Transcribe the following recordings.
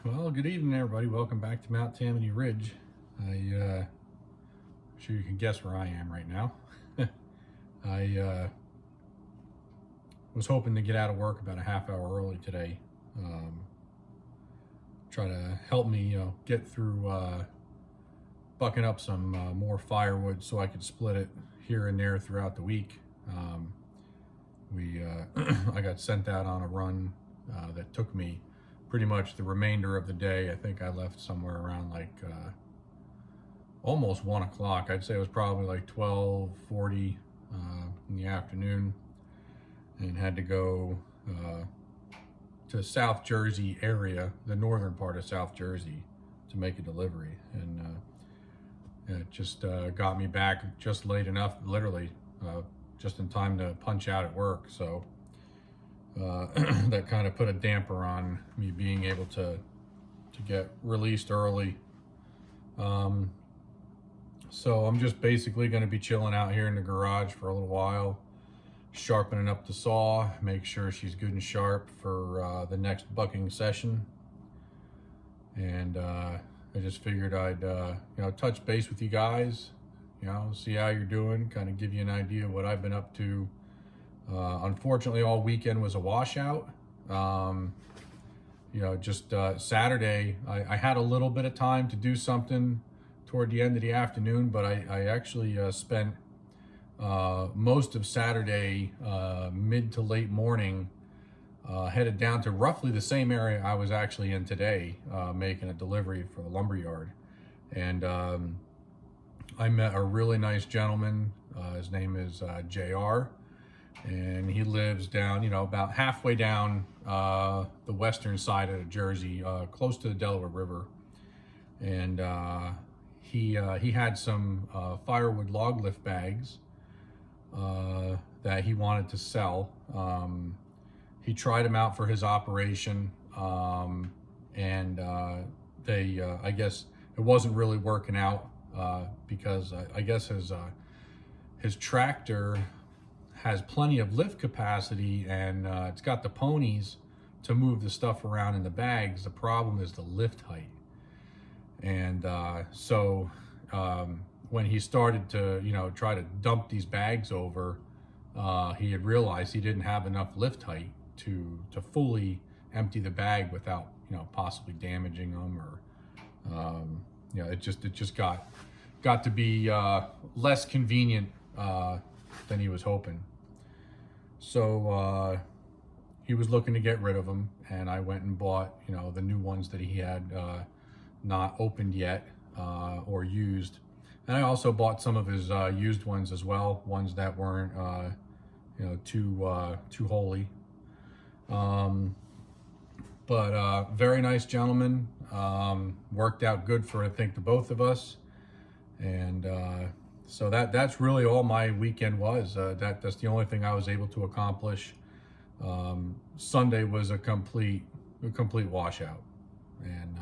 Well, good evening, everybody. Welcome back to Mount Tammany Ridge. I'm sure you can guess where I am right now. I was hoping to get out of work about a half hour early today. Try to help me, get through bucking up some more firewood so I could split it here and there throughout the week. I got sent out on a run that took me pretty much the remainder of the day. I think I left somewhere around like almost 1 o'clock. I'd say it was probably like 12:40 in the afternoon, and had to go to South Jersey area, the northern part of South Jersey, to make a delivery. And it just got me back just late enough, literally just in time to punch out at work. So that kind of put a damper on me being able to get released early. So I'm just basically going to be chilling out here in the garage for a little while, sharpening up the saw, make sure she's good and sharp for the next bucking session. And I just figured I'd touch base with you guys, see how you're doing, kind of give you an idea of what I've been up to. Unfortunately, all weekend was a washout. Saturday, I had a little bit of time to do something toward the end of the afternoon, but I actually spent most of Saturday, mid to late morning, headed down to roughly the same area I was actually in today, making a delivery for the lumberyard. And I met a really nice gentleman. His name is JR. And he lives down, about halfway down the western side of Jersey, close to the Delaware River. And he had some firewood log lift bags that he wanted to sell. He tried them out for his operation, and I guess it wasn't really working out because I guess his tractor has plenty of lift capacity, and it's got the ponies to move the stuff around in the bags. The problem is the lift height. And so when he started to, try to dump these bags over, he had realized he didn't have enough lift height to fully empty the bag without, possibly damaging them, or, it just got to be less convenient than he was hoping. So he was looking to get rid of them, and I went and bought, the new ones that he had not opened yet or used. And I also bought some of his used ones as well, ones that weren't, too holy. But very nice gentleman. Worked out good for, I think, the both of us. And so that's really all my weekend was. That's the only thing I was able to accomplish. Sunday was a complete washout, and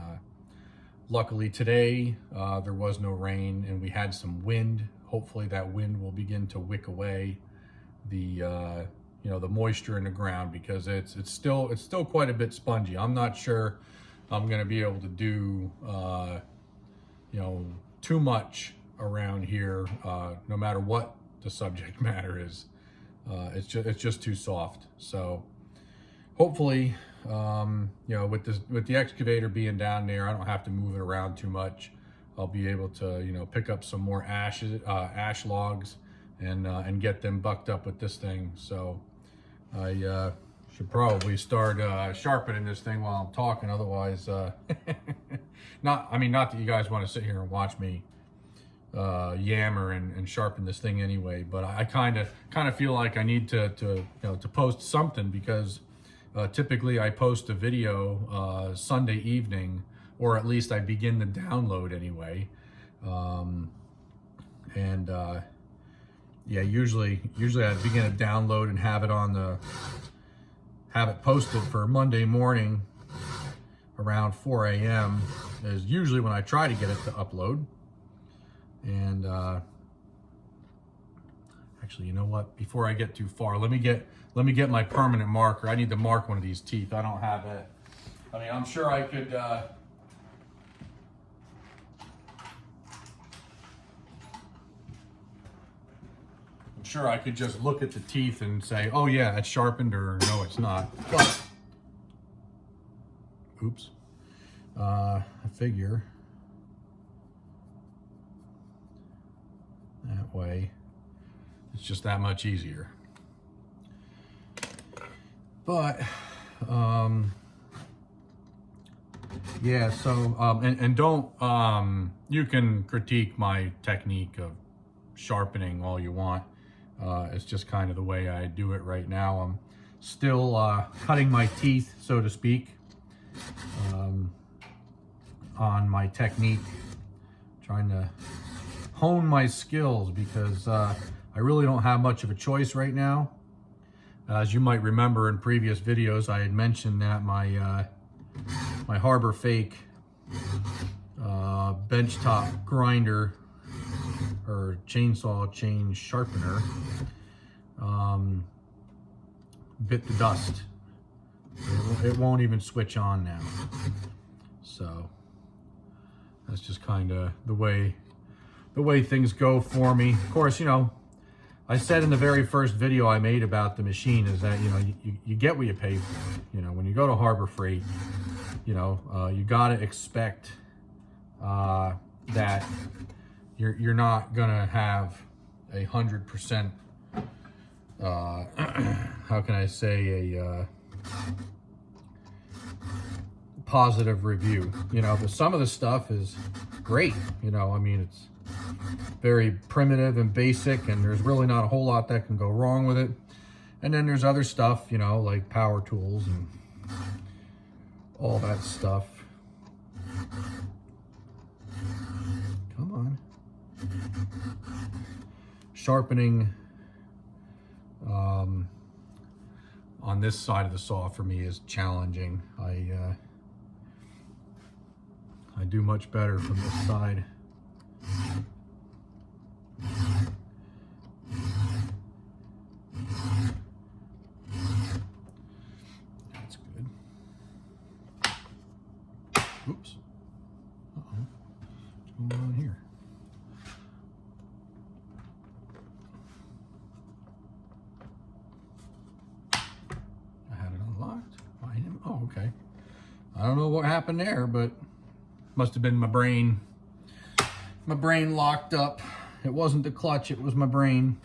luckily today there was no rain, and we had some wind. Hopefully that wind will begin to wick away the the moisture in the ground, because it's still quite a bit spongy. I'm not sure I'm going to be able to do too much around here, no matter what the subject matter is. It's just too soft. So hopefully, with the excavator being down there, I don't have to move it around too much. I'll be able to pick up some more ash logs and get them bucked up with this thing. So I should probably start sharpening this thing while I'm talking. Otherwise, not that you guys want to sit here and watch me yammer and sharpen this thing anyway, but I kind of feel like I need to post something, because typically I post a video Sunday evening, or at least I begin the download anyway. Usually I begin a download and have it posted for Monday morning around 4 a.m. is usually when I try to get it to upload. And actually, you know what? Before I get too far, let me get my permanent marker. I need to mark one of these teeth. I don't have it I mean, I'm sure I could, just look at the teeth and say, oh yeah, it's sharpened, or no, it's not. But, oops, I figure that way it's just that much easier. But, yeah, so, and don't, you can critique my technique of sharpening all you want. It's just kind of the way I do it right now. I'm still cutting my teeth, so to speak, on my technique, trying to hone my skills, because I really don't have much of a choice right now. As you might remember in previous videos, I had mentioned that my my Harbor Fake benchtop grinder, or chainsaw chain sharpener, bit the dust. It won't even switch on now. So that's just kind of the way things go for me. Of course, you know, I said in the very first video I made about the machine is that, you know, you get what you pay for. You know, when you go to Harbor Freight, you know, you got to expect that you're not gonna have 100%. How can I say, a positive review? You know, but some of the stuff is great. You know, I mean, it's very primitive and basic, and there's really not a whole lot that can go wrong with it. And then there's other stuff, you know, like power tools and all that stuff. Come on. Sharpening on this side of the saw for me is challenging. I do much better from this side. That's good. Oops. Uh-oh. What's going on here? I had it unlocked. Oh, okay. I don't know what happened there, but must have been my brain. My brain locked up. It wasn't the clutch, it was my brain.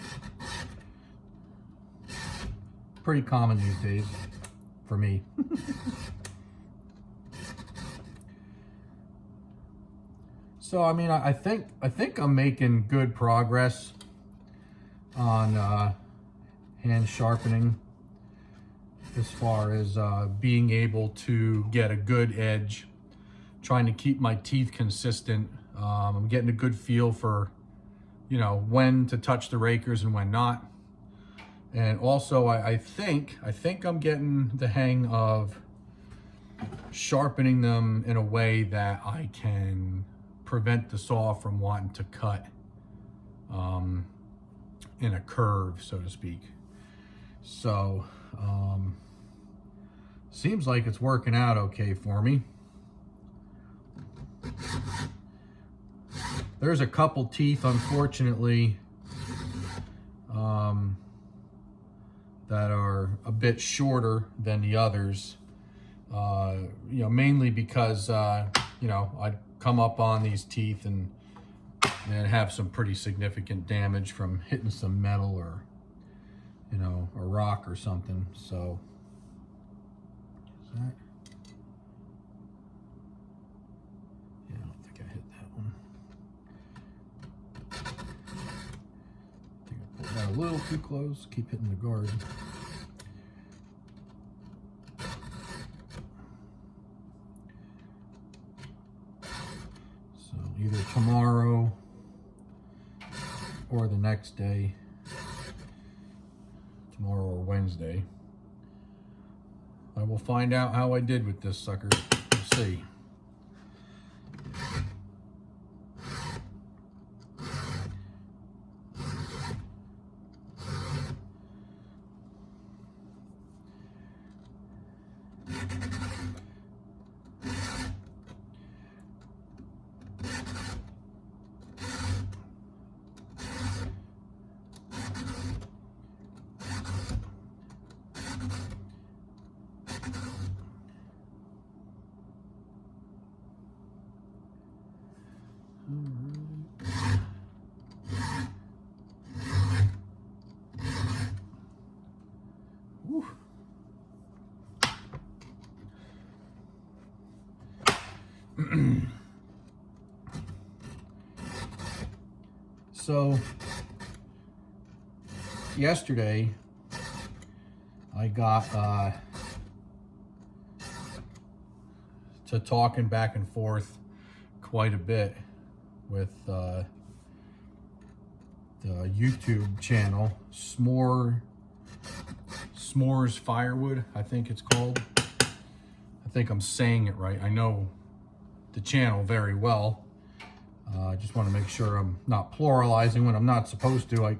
Pretty common these days for me. So, I mean, I think I'm making good progress on hand sharpening, as far as being able to get a good edge, trying to keep my teeth consistent. I'm getting a good feel for, you know, when to touch the rakers and when not. And also, I think I'm getting the hang of sharpening them in a way that I can prevent the saw from wanting to cut in a curve, so to speak. So, seems like it's working out okay for me. There's a couple teeth, unfortunately, that are a bit shorter than the others. You know, mainly because, you know, I'd come up on these teeth and have some pretty significant damage from hitting some metal or, you know, a rock or something. So, is that? Yeah, I don't think I hit that one. I think I pulled that a little too close. Keep hitting the guard. So either tomorrow or the next day, tomorrow or Wednesday, I will find out how I did with this sucker. We'll see. Whew. So yesterday I got to talking back and forth quite a bit with the YouTube channel S'mores Firewood, I think it's called. I think I'm saying it right. I know the channel very well. I just want to make sure I'm not pluralizing when I'm not supposed to.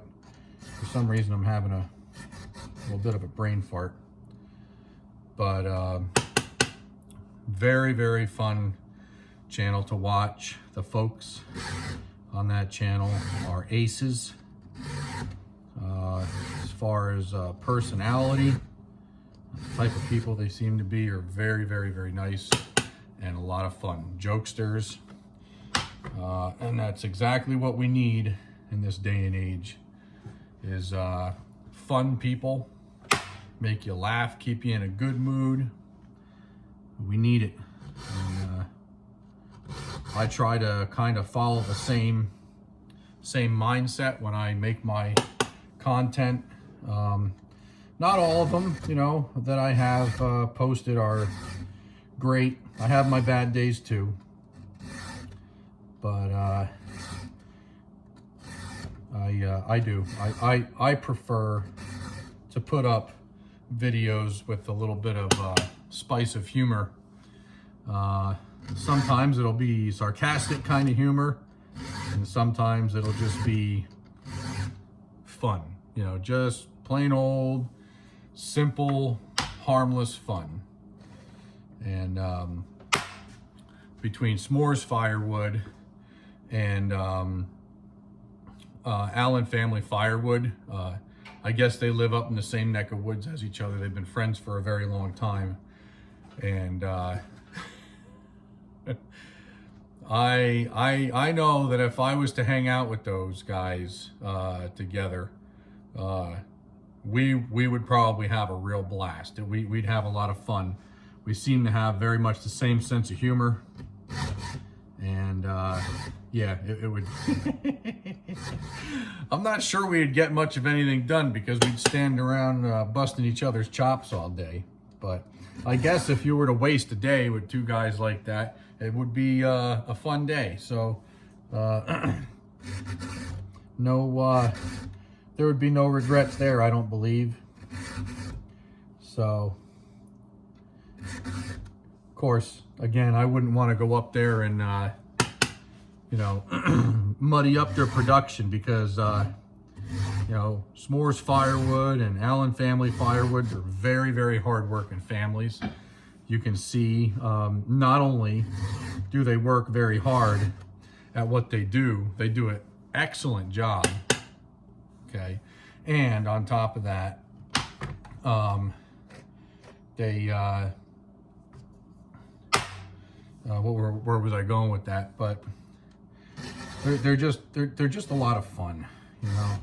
For some reason, I'm having a little bit of a brain fart. But very, very fun channel to watch. The folks on that channel are aces. As far as personality, the type of people they seem to be are very, very, very nice and a lot of fun. Jokesters. And that's exactly what we need in this day and age, is fun people, make you laugh, keep you in a good mood. We need it. And, I try to kind of follow the same mindset when I make my content. Not all of them, you know, that I have posted are great. I have my bad days too. But I prefer to put up videos with a little bit of spice of humor. Sometimes it'll be sarcastic kind of humor, and sometimes it'll just be fun, you know, just plain old, simple, harmless fun. And between S'mores Firewood and Allen Family Firewood, I guess they live up in the same neck of woods as each other. They've been friends for a very long time. And I know that if I was to hang out with those guys together, we would probably have a real blast. We'd have a lot of fun. We seem to have very much the same sense of humor. And yeah, it would. I'm not sure we'd get much of anything done because we'd stand around busting each other's chops all day. But I guess if you were to waste a day with two guys like that, it would be a fun day. So no, there would be no regrets there, I don't believe. So, of course, again, I wouldn't want to go up there and you know, muddy up their production because you know, S'mores Firewood and Allen Family Firewood are very, very hard-working families. You can see not only do they work very hard at what they do an excellent job, okay? And on top of that, they, where was I going with that? But they're just a lot of fun, you know?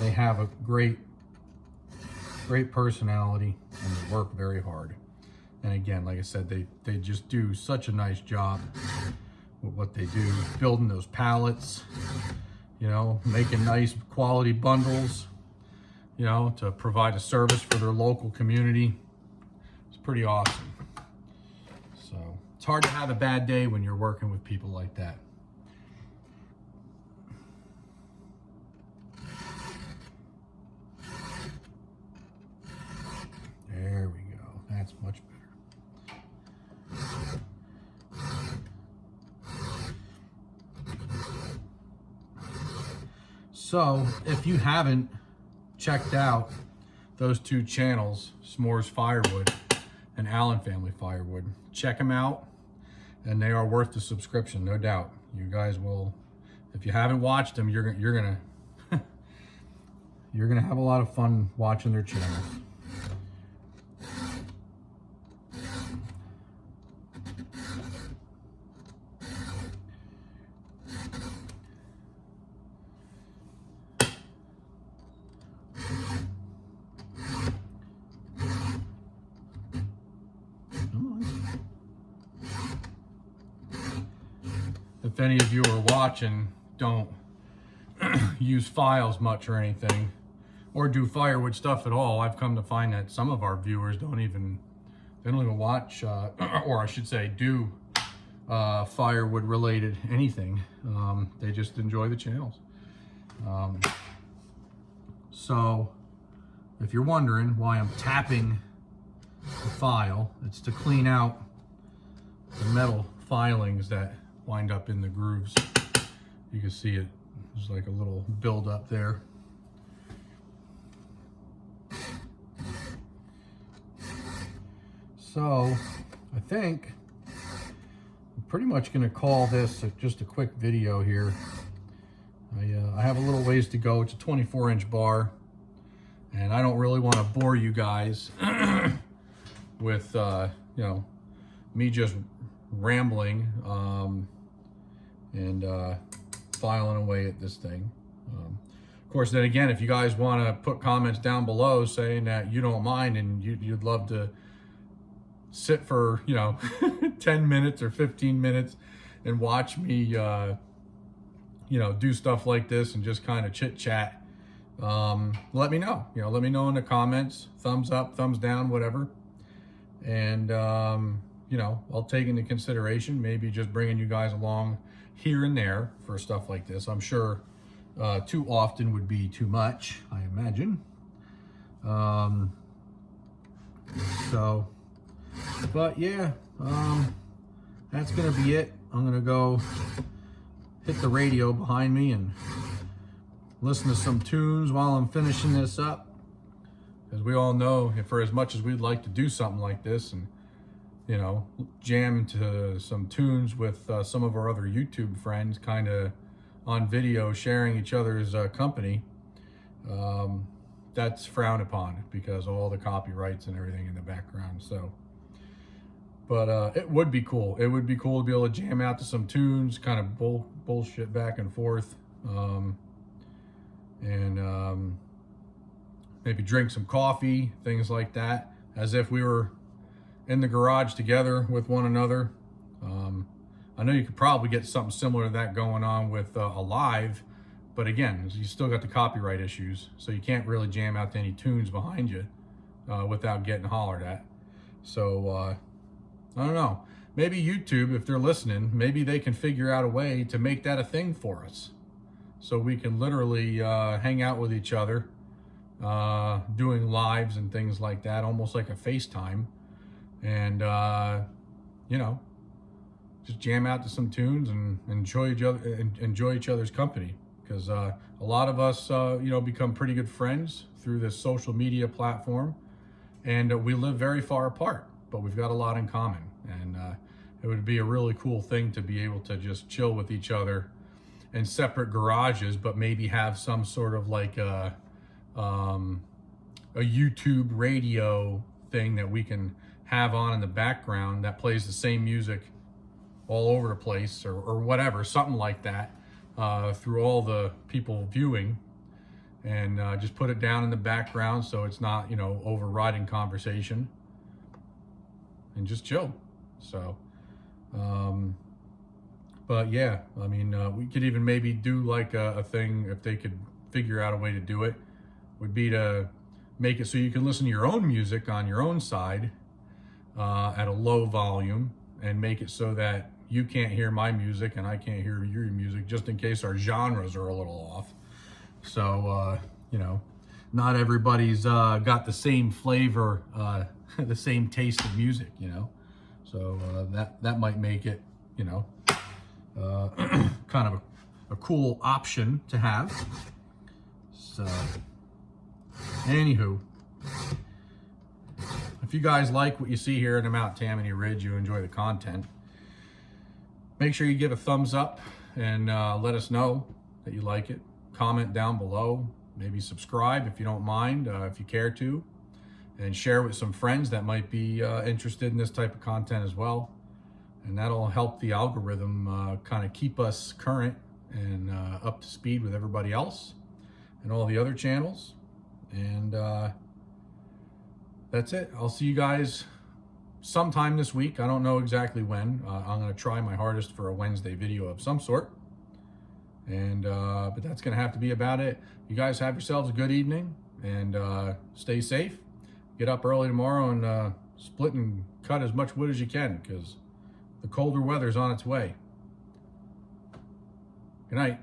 They have a great personality and they work very hard. And again, like I said, they just do such a nice job with what they do, building those pallets, you know, making nice quality bundles, you know, to provide a service for their local community. It's pretty awesome. So it's hard to have a bad day when you're working with people like that. There we go. That's much better. So, if you haven't checked out those two channels, S'mores Firewood and Allen Family Firewood, check them out, and they are worth the subscription, no doubt. You guys will, if you haven't watched them, you're gonna you're gonna have a lot of fun watching their channels. if any of you are watching don't use files much or anything, or do firewood stuff at all, I've come to find that some of our viewers don't even watch, or I should say do firewood related anything. They just enjoy the channels. So if you're wondering why I'm tapping the file, it's to clean out the metal filings that wind up in the grooves. You can see it, there's like a little build up there. So I think I'm pretty much going to call this just a quick video here. I have a little ways to go. It's a 24-inch bar, and I don't really want to bore you guys with you know, me just rambling and filing away at this thing. Of course, then again, if you guys want to put comments down below saying that you don't mind and you'd love to sit for, you know, 10 minutes or 15 minutes and watch me, you know, do stuff like this and just kind of chit chat, let me know. You know, let me know in the comments. Thumbs up, thumbs down, whatever. And, you know, I'll take into consideration maybe just bringing you guys along here and there for stuff like this. I'm sure too often would be too much, I imagine. So, but yeah, that's gonna be it. I'm gonna go hit the radio behind me and listen to some tunes while I'm finishing this up. As we all know, for as much as we'd like to do something like this and, you know, jam to some tunes with some of our other YouTube friends, kind of on video, sharing each other's company, that's frowned upon because of all the copyrights and everything in the background. So, but it would be cool. It would be cool to be able to jam out to some tunes, kind of bullshit back and forth, and maybe drink some coffee, things like that, as if we were in the garage together with one another. I know you could probably get something similar to that going on with a live, but again, you still got the copyright issues, so you can't really jam out to any tunes behind you without getting hollered at. So I don't know, maybe YouTube, if they're listening, maybe they can figure out a way to make that a thing for us, so we can literally hang out with each other, doing lives and things like that, almost like a FaceTime, and you know, just jam out to some tunes and enjoy each other's company. Because a lot of us, you know, become pretty good friends through this social media platform, and we live very far apart, but we've got a lot in common. And it would be a really cool thing to be able to just chill with each other in separate garages, but maybe have some sort of like a YouTube radio thing that we can have on in the background that plays the same music all over the place, or whatever, something like that, through all the people viewing, and just put it down in the background so it's not, you know, overriding conversation, and just chill. So, but yeah, I mean, we could even maybe do like a thing, if they could figure out a way to do it, would be to make it so you can listen to your own music on your own side at a low volume, and make it so that you can't hear my music and I can't hear your music, just in case our genres are a little off. So, you know, not everybody's got the same flavor, the same taste of music, you know. So that might make it, you know, kind of a cool option to have. So, anywho, if you guys like what you see here in the Mount Tammany Ridge, you enjoy the content, make sure you give a thumbs up and let us know that you like it. Comment down below, maybe subscribe if you don't mind, if you care to, and share with some friends that might be interested in this type of content as well. And that'll help the algorithm kind of keep us current and up to speed with everybody else and all the other channels. And that's it. I'll see you guys sometime this week. I don't know exactly when. I'm going to try my hardest for a Wednesday video of some sort. And but that's going to have to be about it. You guys have yourselves a good evening, and stay safe. Get up early tomorrow and split and cut as much wood as you can, because the colder weather's on its way. Good night.